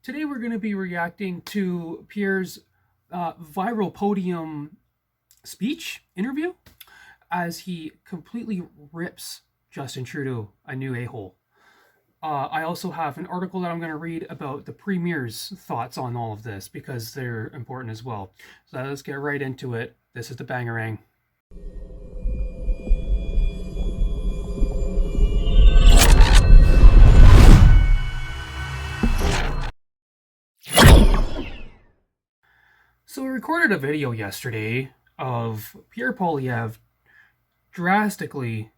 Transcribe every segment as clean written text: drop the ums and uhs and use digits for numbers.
Today we're going to be reacting to Pierre's viral podium speech interview as he completely rips Justin Trudeau a new a-hole. I also have an article that I'm going to read about the Premier's thoughts on all of this because they're important as well. So let's get right into it. This is the Bangarang. So we recorded a video yesterday of Pierre Poilievre dramatically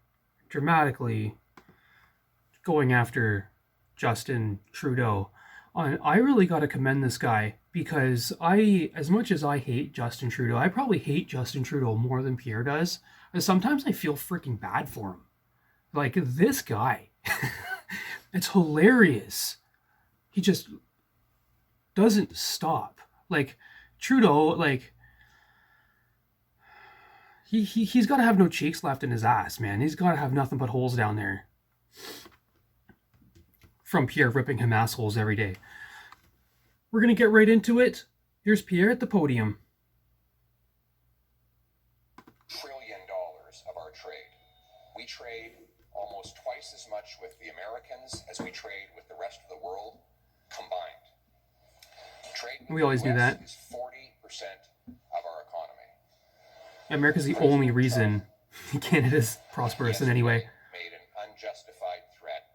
going after Justin Trudeau. And I really got to commend this guy because as much as I hate Justin Trudeau, I probably hate Justin Trudeau more than Pierre does. And sometimes I feel freaking bad for him. Like this guy, it's hilarious. He just doesn't stop. Like Trudeau, like he's got to have no cheeks left in his ass, man. He's got to have nothing but holes down there from Pierre ripping him assholes every day. We're gonna get right into it. Here's Pierre at the podium. $1 trillion of our trade. We trade almost twice as much with the Americans as we trade with the rest of the world combined. Trade with We always the knew US that. is 40% of our economy. America's the only reason Canada's prosperous in any way. Made an unjustified threat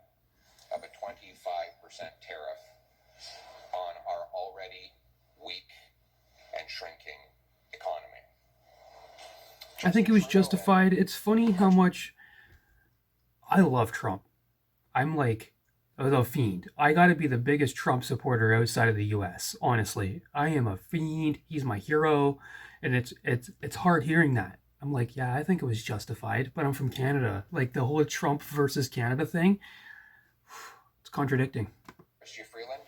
of a 25% tariff on our already weak and shrinking economy. I think it was justified. It's funny how much I love Trump. I'm like the fiend. I gotta be the biggest Trump supporter outside of the US. Honestly, I am a fiend. He's my hero, and it's hard hearing that. I'm like, yeah, I think it was justified, but I'm from Canada. Like the whole Trump versus Canada thing, it's contradicting. Chrystia Freeland,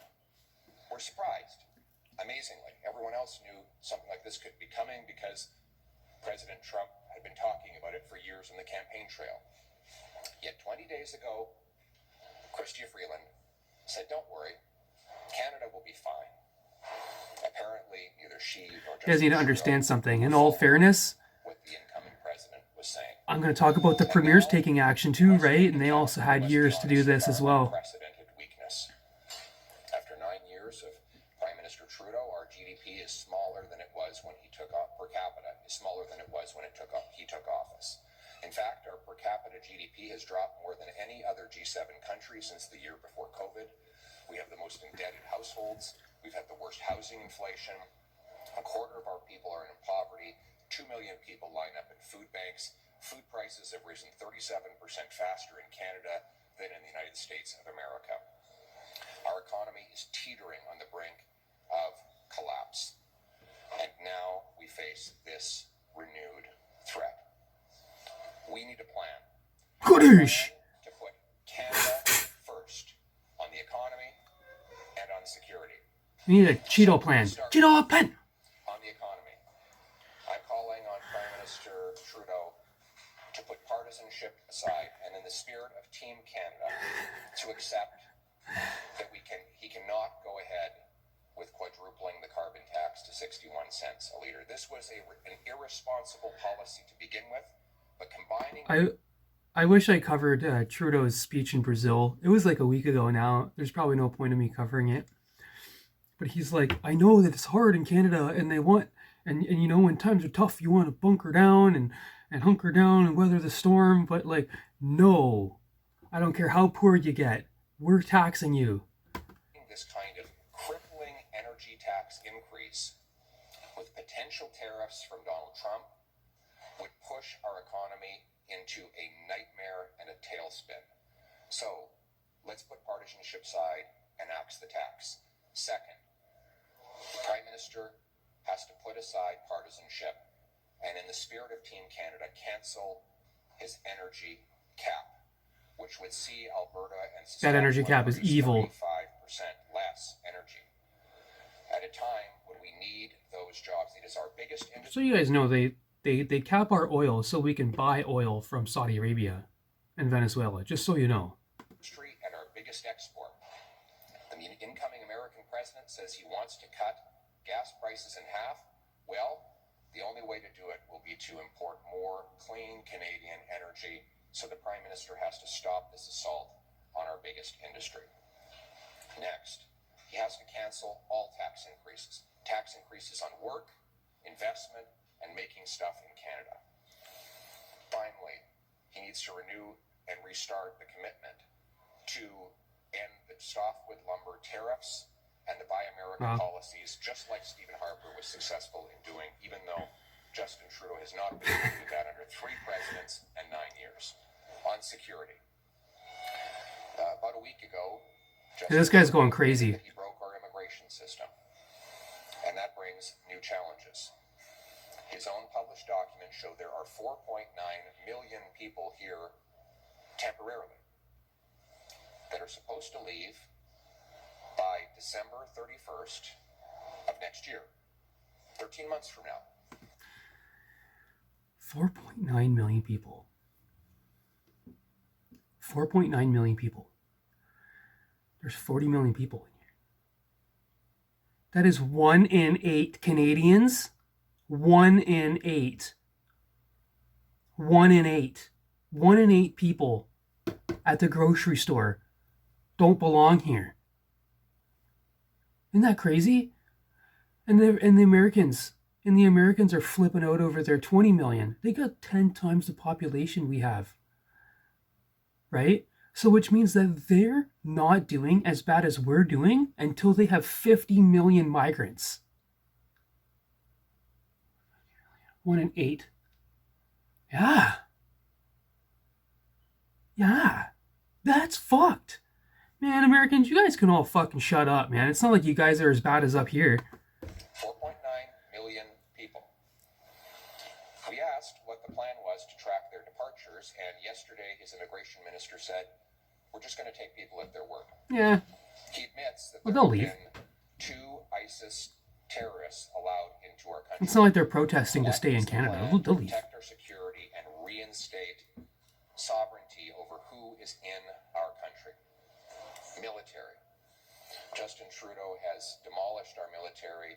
we're surprised. Amazingly, everyone else knew something like this could be coming because President Trump had been talking about it for years on the campaign trail. Yet 20 days ago, Chrystia Freeland said, "Don't worry, Canada will be fine." Apparently, neither she nor You guys need to understand something. In all fairness, what the incoming president was saying. I'm going to talk about the premiers taking action too, right? And they also had years to do this as well. Unprecedented weakness. After 9 years of Prime Minister Trudeau, our GDP is smaller than it was when he took off per capita, is smaller than it was when he took office. In fact, our per capita GDP has dropped more than any other G7 country since the year before COVID. We have the most indebted households. We've had the worst housing inflation. A quarter of our people are in poverty. 2 million people line up at food banks. Food prices have risen 37% faster in Canada than in the United States of America. Our economy is teetering on the brink of collapse. And now we face this renewed threat. We need a plan. Goodish. To put Canada first on the economy and on security. We need a Cheeto plan. Cheeto plan! On the economy, I'm calling on Prime Minister Trudeau to put partisanship aside and in the spirit of Team Canada to accept that he cannot go ahead with quadrupling the carbon tax to 61 cents a litre. This was an irresponsible policy to begin with, but combining... I wish I covered Trudeau's speech in Brazil. It was like a week ago now. There's probably no point in me covering it. But he's like, I know that it's hard in Canada and they want, and you know, when times are tough, you want to bunker down and hunker down and weather the storm. But like, no, I don't care how poor you get. We're taxing you. This kind of crippling energy tax increase with potential tariffs from Donald Trump would push our economy into a nightmare and a tailspin. So let's put partisanship aside and axe the tax. Second, the Prime Minister has to put aside partisanship and in the spirit of Team Canada, cancel his energy cap, which would see Alberta and That energy cap is evil. 35% less energy at a time when we need those jobs. It is our biggest industry. So you guys know they cap our oil so we can buy oil from Saudi Arabia and Venezuela, just so you know. And our biggest export. The incoming American president says he wants to cut gas prices in half. Well, the only way to do it will be to import more clean Canadian energy. So the Prime Minister has to stop this assault on our biggest industry. Next, he has to cancel all tax increases. Tax increases on work, investment, and making stuff in Canada. Finally, he needs to renew and restart the commitment to end the softwood lumber tariffs and the Buy America policies, just like Stephen Harper was successful in doing, even though Justin Trudeau has not been able to do that under 3 presidents and 9 years. On security. About a week ago, This guy's going crazy. He broke our immigration system, and that brings new challenges. His own published documents show there are 4.9 million people here temporarily that are supposed to leave by December 31st of next year, 13 months from now. 4.9 million people. 4.9 million people. There's 40 million people in here. That is 1 in 8 Canadians. 1 in 8. 1 in 8. 1 in 8 people at the grocery store don't belong here. Isn't that crazy? And the Americans are flipping out over their 20 million. They got 10 times the population we have. Right? So which means that they're not doing as bad as we're doing until they have 50 million migrants. 1 in 8. Yeah. Yeah. That's fucked. Man, Americans, you guys can all fucking shut up, man. It's not like you guys are as bad as up here. 4.9 million people. We asked what the plan was to track their departures, and yesterday his immigration minister said, we're just going to take people at their word. Yeah. He admits that Well, there they'll have leave. been 2 ISIS terrorists allowed into our country. It's not like they're protesting to stay in Canada. They'll leave. Protect our security and reinstate sovereignty over who is in our country. Military. Justin Trudeau has demolished our military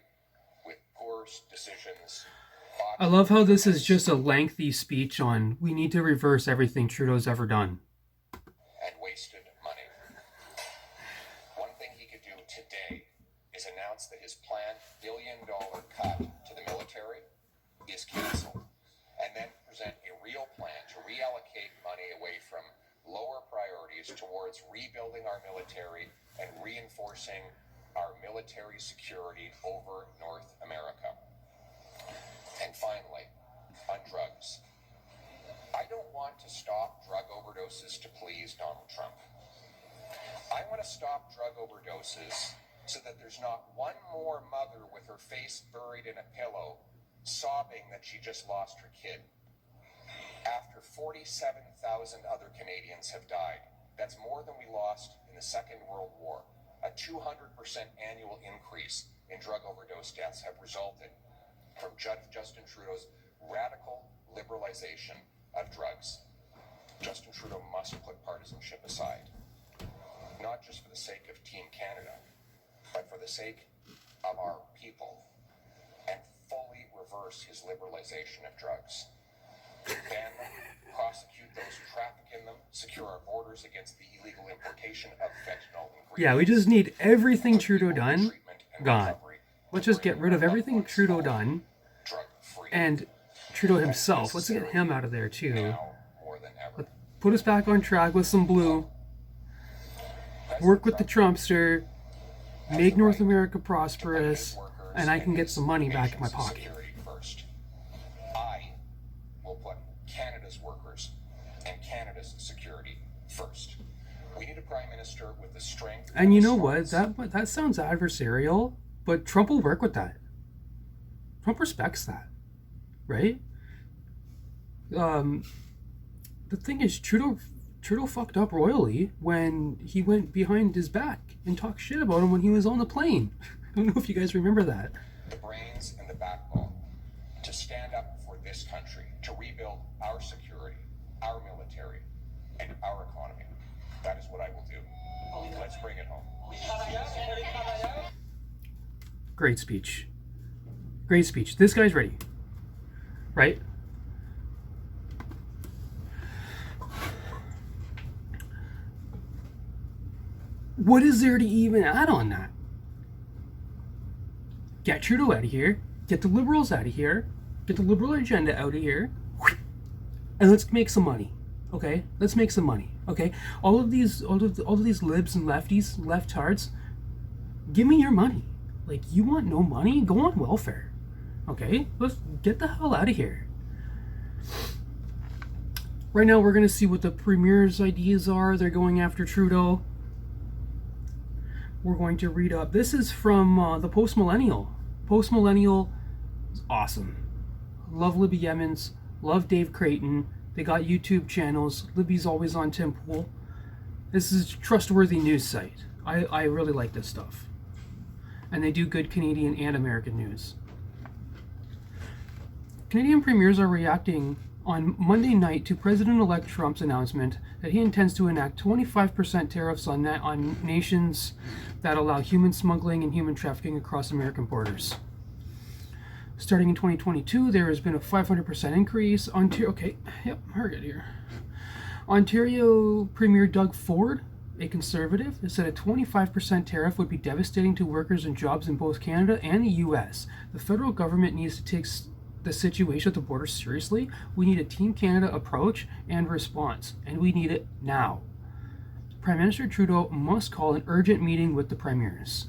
with poor decisions. I love how this is just a lengthy speech on we need to reverse everything Trudeau's ever done. And wasted money. One thing he could do today is announce that his planned $1 billion cut to the military is canceled, and then present a real plan to reallocate money away from lower priorities towards rebuilding our military and reinforcing our military security over North America. And finally, on drugs. I don't want to stop drug overdoses to please Donald Trump. I want to stop drug overdoses so that there's not one more mother with her face buried in a pillow sobbing that she just lost her kid. After 47,000 other Canadians have died, that's more than we lost in the Second World War. A 200% annual increase in drug overdose deaths have resulted from Justin Trudeau's radical liberalization of drugs. Justin Trudeau must put partisanship aside, not just for the sake of Team Canada, but for the sake of our people, and fully reverse his liberalization of drugs. Ban them, prosecute those who traffic in them, secure our borders against the illegal importation of fentanyl ingredients. Yeah, we just need everything Trudeau done gone. Let's just get rid of everything Trudeau done and Trudeau himself. Let's get him out of there too. Let's put us back on track with some blue. Work with the Trumpster. Make North America prosperous, and I can get some money back in my pocket. I will put Canada's workers and Canada's security first. We need a prime minister with the strength. And you know what? That sounds adversarial, but Trump will work with that. Trump respects that, right? The thing is, Trudeau fucked up royally when he went behind his back and talked shit about him when he was on the plane. I don't know if you guys remember that. The brains and the backbone to stand up for this country, to rebuild our security, our military, and our economy. That is what I will do. Let's bring it home. Great speech. Great speech. This guy's ready. Right? What is there to even add on that? Get Trudeau out of here. Get the Liberals out of here. Get the Liberal agenda out of here. And let's make some money. Okay? Let's make some money. Okay? All of these libs and lefties, leftards, give me your money. Like, you want no money? Go on welfare. Okay? Let's get the hell out of here. Right now, we're going to see what the Premier's ideas are. They're going after Trudeau. We're going to read up. This is from the Post-Millennial. Post-Millennial is awesome. Love Libby Emmons. Love Dave Creighton. They got YouTube channels. Libby's always on Tim Pool. This is a trustworthy news site. I really like this stuff. And they do good Canadian and American news. Canadian premiers are reacting on Monday night to President-elect Trump's announcement that he intends to enact 25% tariffs on nations that allow human smuggling and human trafficking across American borders. Starting in 2022, there has been a 500% increase. We're good here. Ontario Premier Doug Ford, a conservative, said a 25% tariff would be devastating to workers and jobs in both Canada and the U.S. The federal government needs to take the situation at the border seriously. We need a Team Canada approach and response, and we need it now. Prime Minister Trudeau must call an urgent meeting with the premiers.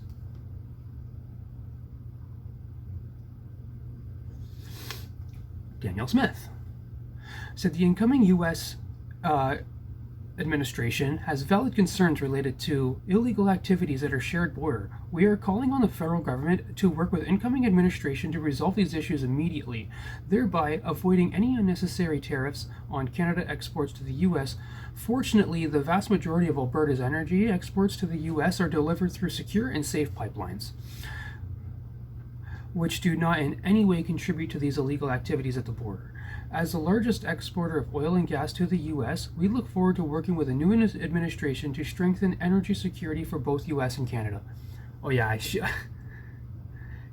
Danielle Smith said the incoming U.S. Administration has valid concerns related to illegal activities at our shared border. We are calling on the federal government to work with incoming administration to resolve these issues immediately, thereby avoiding any unnecessary tariffs on Canada exports to the U.S. Fortunately, the vast majority of Alberta's energy exports to the U.S. are delivered through secure and safe pipelines, which do not in any way contribute to these illegal activities at the border. As the largest exporter of oil and gas to the U.S., we look forward to working with a new administration to strengthen energy security for both U.S. and Canada. Oh yeah,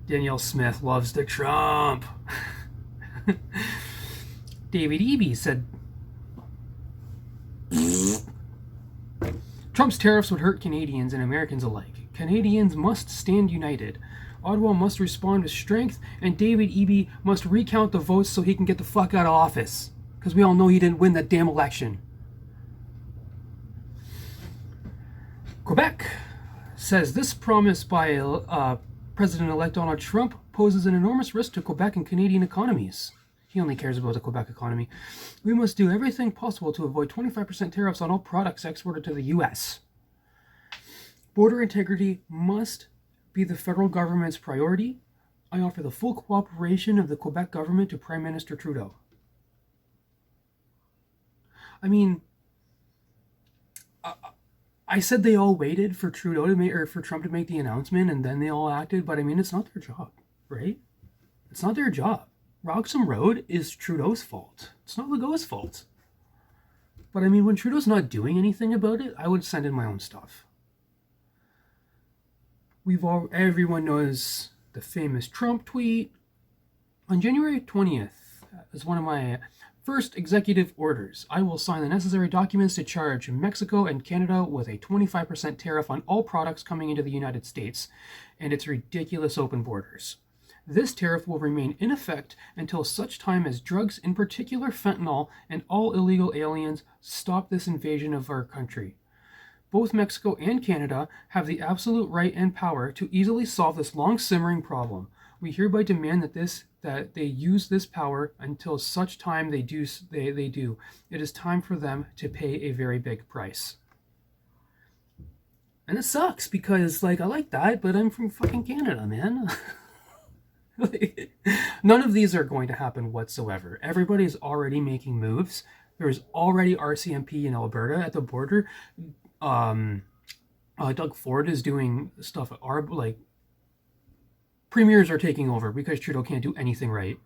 Danielle Smith loves the Trump. David Eby said, Trump's tariffs would hurt Canadians and Americans alike. Canadians must stand united. Ottawa must respond with strength, and David Eby must recount the votes so he can get the fuck out of office. Because we all know he didn't win that damn election. Quebec says this promise by President-elect Donald Trump poses an enormous risk to Quebec and Canadian economies. He only cares about the Quebec economy. We must do everything possible to avoid 25% tariffs on all products exported to the U.S. Border integrity must be the federal government's priority. I offer the full cooperation of the Quebec government to Prime Minister Trudeau. I mean, I said they all waited for Trudeau to make, or for Trump to make the announcement, and then they all acted. But I mean, it's not their job, right? It's not their job. Roxham Road is Trudeau's fault. It's not Legault's fault. But I mean, when Trudeau's not doing anything about it, I would send in my own stuff. Everyone knows the famous Trump tweet. On January 20th, as one of my first executive orders, I will sign the necessary documents to charge Mexico and Canada with a 25% tariff on all products coming into the United States and its ridiculous open borders. This tariff will remain in effect until such time as drugs, in particular fentanyl, and all illegal aliens stop this invasion of our country. Both Mexico and Canada have the absolute right and power to easily solve this long-simmering problem. We hereby demand that they use this power until such time they do. It is time for them to pay a very big price. And it sucks because, I like that, but I'm from fucking Canada, man. None of these are going to happen whatsoever. Everybody's already making moves. There's already RCMP in Alberta at the border. Doug Ford is doing stuff at premiers are taking over because Trudeau can't do anything right.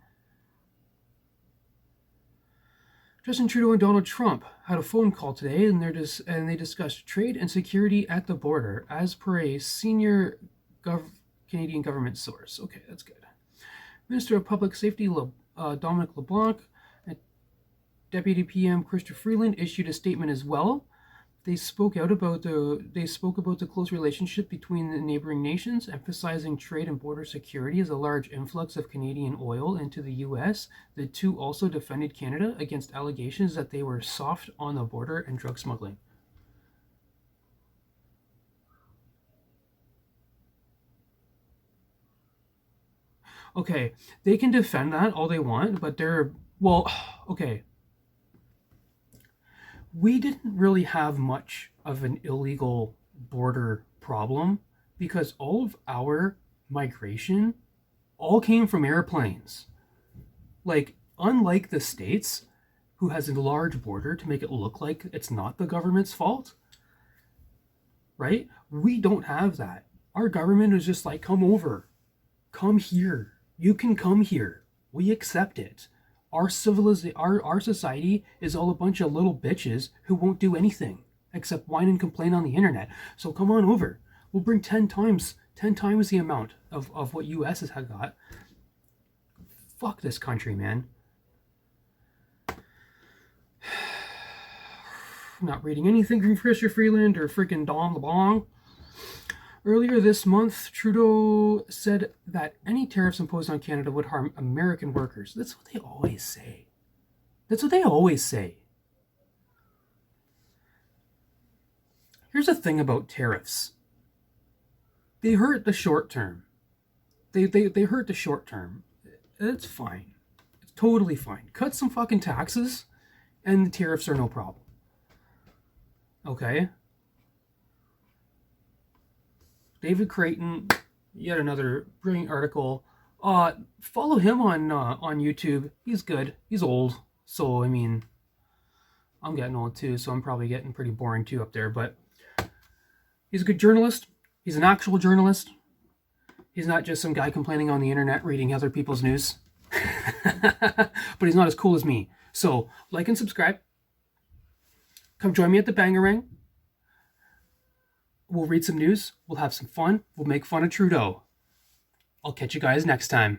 Justin Trudeau and Donald Trump had a phone call today, and they discussed trade and security at the border, as per a senior Canadian government source. Okay, that's good. Minister of Public Safety Dominic LeBlanc and Deputy PM Chrystia Freeland issued a statement as well. They spoke about the close relationship between the neighboring nations, emphasizing trade and border security as a large influx of Canadian oil into the U.S. The two also defended Canada against allegations that they were soft on the border and drug smuggling. Okay, they can defend that all they want, but okay. We didn't really have much of an illegal border problem because all of our migration all came from airplanes. Like, unlike the States, who has a large border to make it look like it's not the government's fault, right? We don't have that. Our government is just like, come over, come here. You can come here. We accept it. Our society is all a bunch of little bitches who won't do anything except whine and complain on the internet. So come on over. We'll bring 10 times the amount of what US has got. Fuck this country, man. I'm not reading anything from Chrystia Freeland or freaking Dom LeBlanc. Earlier this month, Trudeau said that any tariffs imposed on Canada would harm American workers. That's what they always say. That's what they always say. Here's the thing about tariffs. They hurt the short term. They hurt the short term. It's fine. It's totally fine. Cut some fucking taxes and the tariffs are no problem. Okay? David Creighton, yet another brilliant article. Follow him on YouTube. He's good. He's old. So, I mean, I'm getting old too, so I'm probably getting pretty boring too up there. But he's a good journalist. He's an actual journalist. He's not just some guy complaining on the internet reading other people's news. But he's not as cool as me. So, like and subscribe. Come join me at the Bangarang. We'll read some news. We'll have some fun. We'll make fun of Trudeau. I'll catch you guys next time.